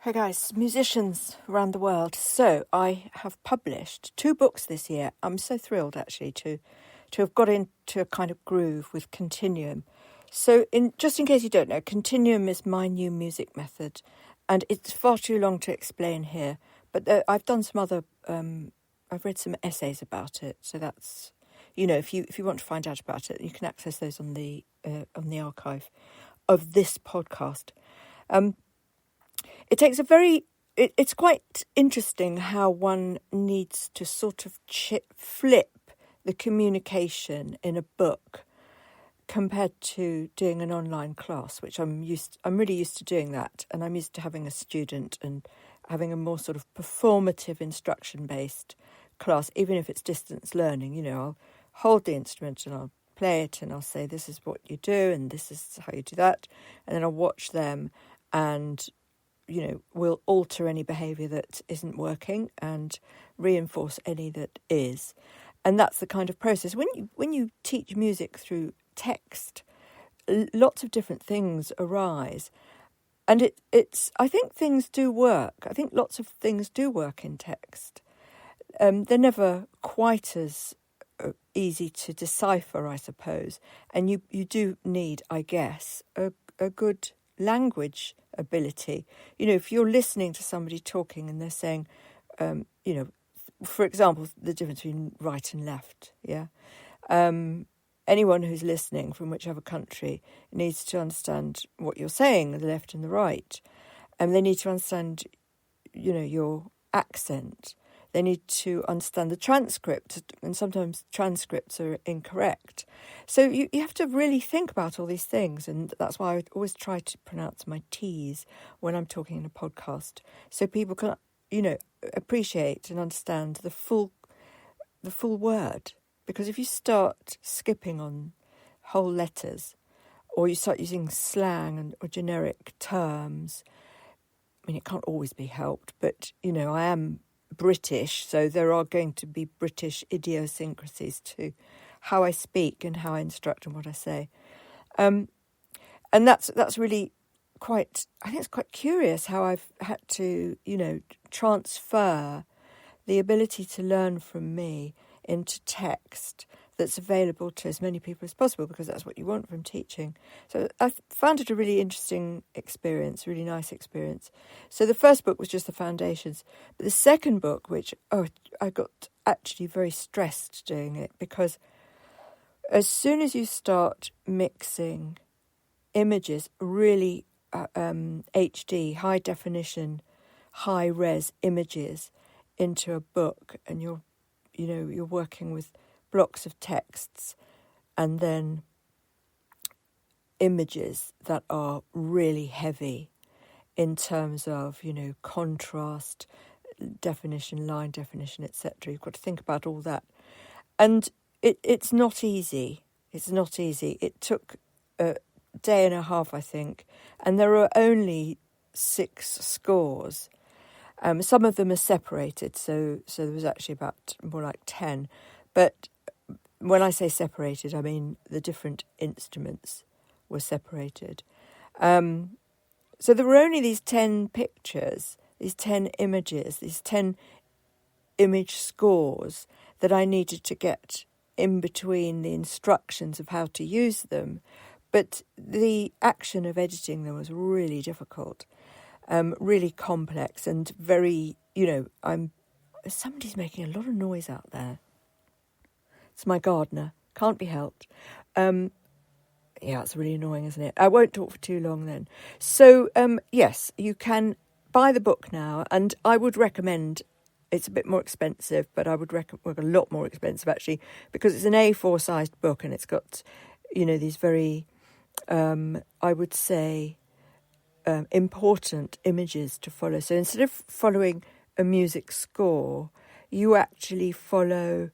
Hey guys, musicians around the world. So I have published 2 books this year. I'm so thrilled actually to have got into a kind of groove with Continuum. So just in case you don't know, Continuum is my new music method, and it's far too long to explain here. But I've done some other, I've read some essays about it. So that's, if you want to find out about it, you can access those on the archive of this podcast. It takes it's quite interesting how one needs to sort of flip the communication in a book compared to doing an online class, which I'm really used to doing that. And I'm used to having a student and having a more sort of performative instruction-based class, even if it's distance learning. I'll hold the instrument and I'll play it and I'll say, this is what you do and this is how you do that. And then I'll watch them and we'll alter any behaviour that isn't working and reinforce any that is. And that's the kind of process. When you teach music through text, lots of different things arise. And I think things do work. I think lots of things do work in text. They're never quite as easy to decipher, I suppose. And you do need, I guess, a good language ability. If you're listening to somebody talking and they're saying, for example, the difference between right and left, anyone who's listening from whichever country needs to understand what you're saying, the left and the right. And they need to understand, your accent. They need to understand the transcript, and sometimes transcripts are incorrect. So you have to really think about all these things, and that's why I always try to pronounce my T's when I'm talking in a podcast, so people can, appreciate and understand the full word. Because if you start skipping on whole letters, or you start using slang or generic terms, it can't always be helped, but, I am British, so there are going to be British idiosyncrasies to how I speak and how I instruct and what I say. And that's really I think it's quite curious how I've had to, transfer the ability to learn from me into text that's available to as many people as possible, because that's what you want from teaching. So I found it a really interesting experience, really nice experience. So the first book was just the foundations. But the second book, which, I got actually very stressed doing it, because as soon as you start mixing images, really HD, high definition, high res images into a book, and you're working with blocks of texts and then images that are really heavy in terms of, contrast, definition, line definition, etc. You've got to think about all that. And it's not easy. It's not easy. It took a day and a half, I think, and there are only 6 scores. Some of them are separated, so there was actually about more like 10. But when I say separated, I mean the different instruments were separated. So there were only these 10 pictures, these 10 images, these 10 image scores that I needed to get in between the instructions of how to use them. But the action of editing them was really difficult, really complex, and very, somebody's making a lot of noise out there. It's my gardener. Can't be helped. It's really annoying, isn't it? I won't talk for too long then. So, yes, you can buy the book now, and I would recommend, it's a bit more expensive, but I would recommend, a lot more expensive actually, because it's an A4 sized book and it's got, these very, I would say, important images to follow. So instead of following a music score, you actually follow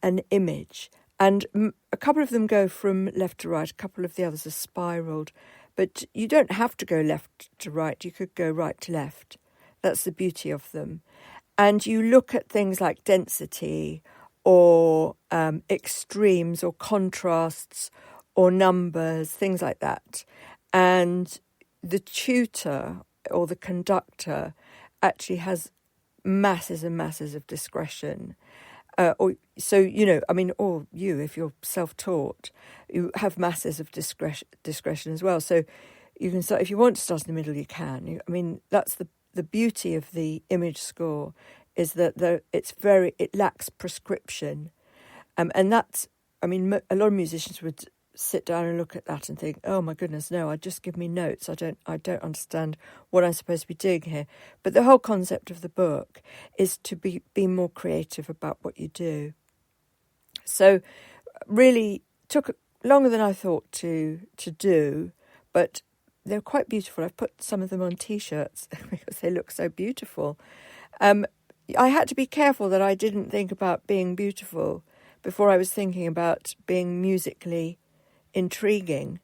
an image, and a couple of them go from left to right, a couple of the others are spiraled, but you don't have to go left to right, you could go right to left. That's the beauty of them. And you look at things like density or extremes or contrasts or numbers, things like that. And the tutor or the conductor actually has masses and masses of discretion. Or if you're self-taught, you have masses of discretion as well. So you can start, if you want to start in the middle, you can. That's the beauty of the image score, is that it lacks prescription, and that's. A lot of musicians would sit down and look at that and think, "Oh my goodness, no! Just give me notes. I don't understand what I'm supposed to be doing here." But the whole concept of the book is to be more creative about what you do. So, really took longer than I thought to do, but they're quite beautiful. I've put some of them on T-shirts because they look so beautiful. I had to be careful that I didn't think about being beautiful before I was thinking about being musically intriguing,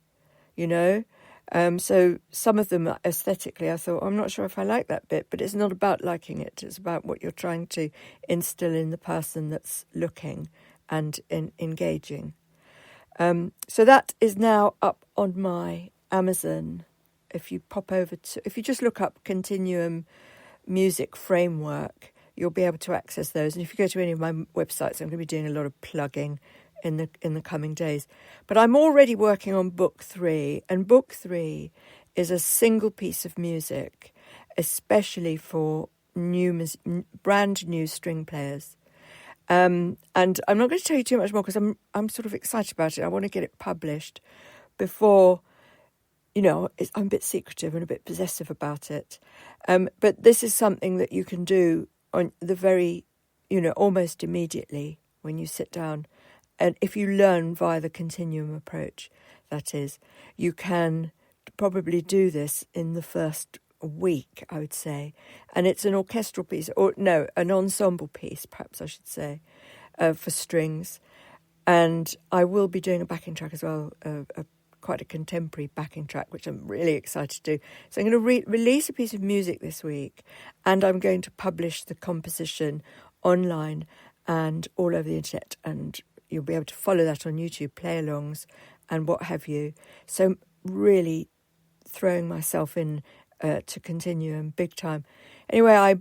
So some of them aesthetically, I thought, I'm not sure if I like that bit, but it's not about liking it. It's about what you're trying to instill in the person that's looking and engaging. So that is now up on my Amazon. If you just look up Continuum Music Framework, you'll be able to access those. And if you go to any of my websites, I'm going to be doing a lot of plugging in the coming days. But I'm already working on book 3, and book 3 is a single piece of music, especially for brand new string players. And I'm not going to tell you too much more because I'm sort of excited about it. I want to get it published before. I'm a bit secretive and a bit possessive about it. But this is something that you can do on the very, almost immediately when you sit down. And if you learn via the Continuum Approach, that is, you can probably do this in the first week, I would say. And it's an orchestral piece, an ensemble piece, perhaps I should say, for strings. And I will be doing a backing track as well, quite a contemporary backing track, which I'm really excited to do. So I'm going to release a piece of music this week, and I'm going to publish the composition online and all over the internet, and you'll be able to follow that on YouTube, play-alongs and what have you. So really throwing myself in to Continuum big time. Anyway, I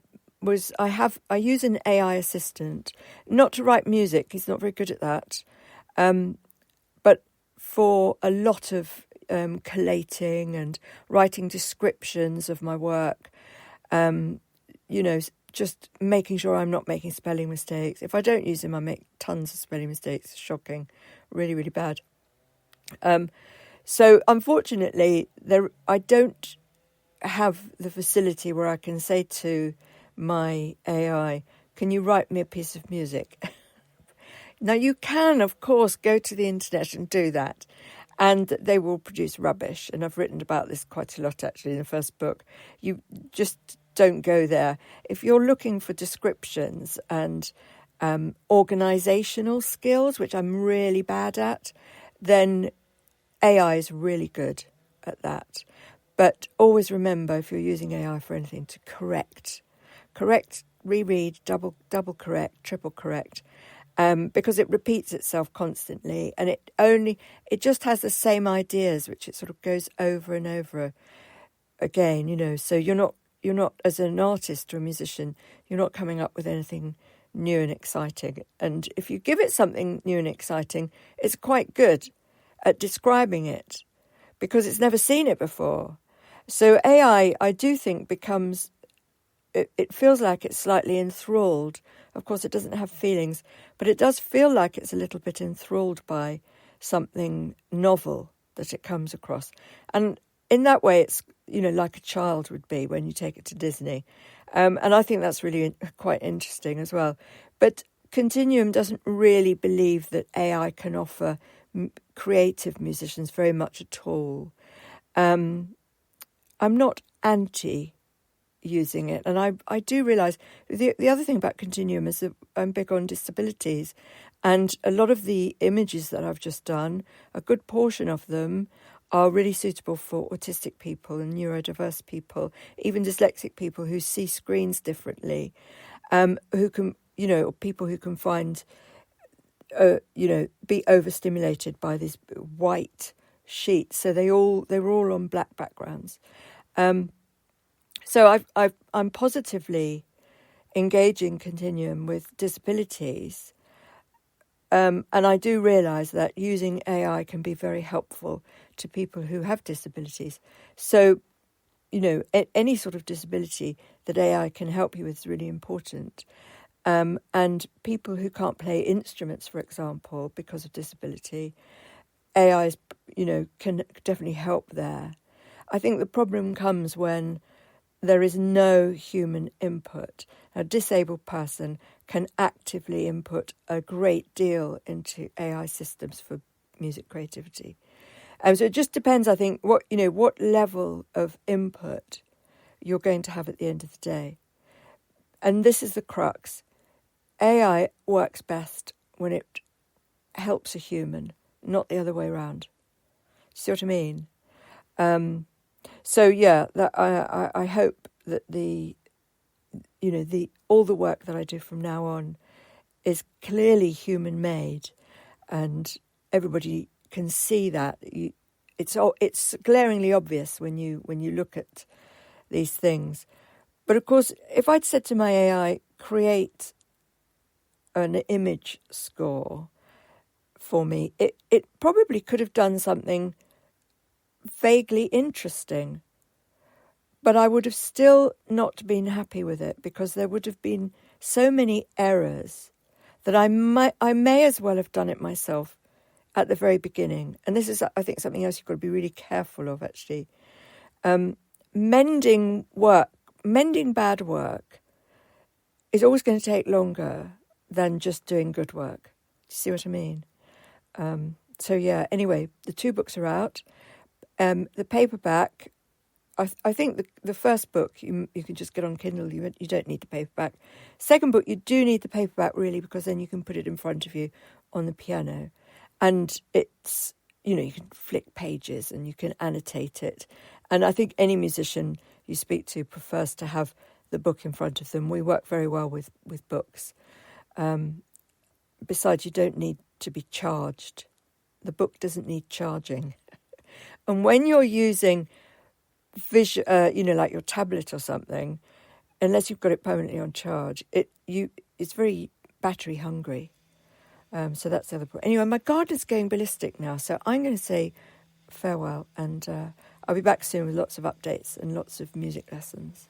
use an AI assistant, not to write music, he's not very good at that, but for a lot of collating and writing descriptions of my work, just making sure I'm not making spelling mistakes. If I don't use him, I make tons of spelling mistakes. Shocking. Really, really bad. So unfortunately, I don't have the facility where I can say to my AI, can you write me a piece of music? Now, you can, of course, go to the internet and do that, and they will produce rubbish. And I've written about this quite a lot, actually, in the first book. You just don't go there. If you're looking for descriptions and organisational skills, which I'm really bad at, then AI is really good at that. But always remember, if you're using AI for anything, to correct, reread, double correct, triple correct, because it repeats itself constantly, and it just has the same ideas, which it sort of goes over and over again. So you're not as an artist or a musician, you're not coming up with anything new and exciting. And if you give it something new and exciting, it's quite good at describing it because it's never seen it before. So AI, I do think, it feels like it's slightly enthralled. Of course, it doesn't have feelings, but it does feel like it's a little bit enthralled by something novel that it comes across. And in that way, it's, like a child would be when you take it to Disney. And I think that's really quite interesting as well. But Continuum doesn't really believe that AI can offer creative musicians very much at all. I'm not anti using it, and I do realise the other thing about Continuum is that I'm big on disabilities, and a lot of the images that I've just done, a good portion of them are really suitable for autistic people and neurodiverse people, even dyslexic people who see screens differently, who can, people who can find, be overstimulated by these white sheets. So they were all on black backgrounds. So I'm positively engaging Continuum with disabilities. And I do realise that using AI can be very helpful to people who have disabilities. So, any sort of disability that AI can help you with is really important. And people who can't play instruments, for example, because of disability, AI can definitely help there. I think the problem comes when there is no human input. A disabled person can actively input a great deal into AI systems for music creativity. So it just depends, I think, what level of input you're going to have at the end of the day. And this is the crux. AI works best when it helps a human, not the other way around. See what I mean? So yeah, that I hope that all the work that I do from now on is clearly human made, and everybody can see that. It's glaringly obvious when you look at these things. But of course, if I'd said to my AI, create an image score for me, it probably could have done something vaguely interesting, but I would have still not been happy with it because there would have been so many errors that I may as well have done it myself at the very beginning. And this is, I think, something else you've got to be really careful of, actually. Mending bad work is always going to take longer than just doing good work. Do you see what I mean? So yeah, anyway, the 2 books are out. The paperback, I think the first book you can just get on Kindle. You don't need the paperback. Second book, you do need the paperback, really, because then you can put it in front of you on the piano. And it's, you can flick pages and you can annotate it. And I think any musician you speak to prefers to have the book in front of them. We work very well with books. Besides, you don't need to be charged. The book doesn't need charging. And when you're using like your tablet or something, unless you've got it permanently on charge, it's very battery hungry. So that's the other point. Anyway, my garden's going ballistic now, so I'm going to say farewell, and I'll be back soon with lots of updates and lots of music lessons.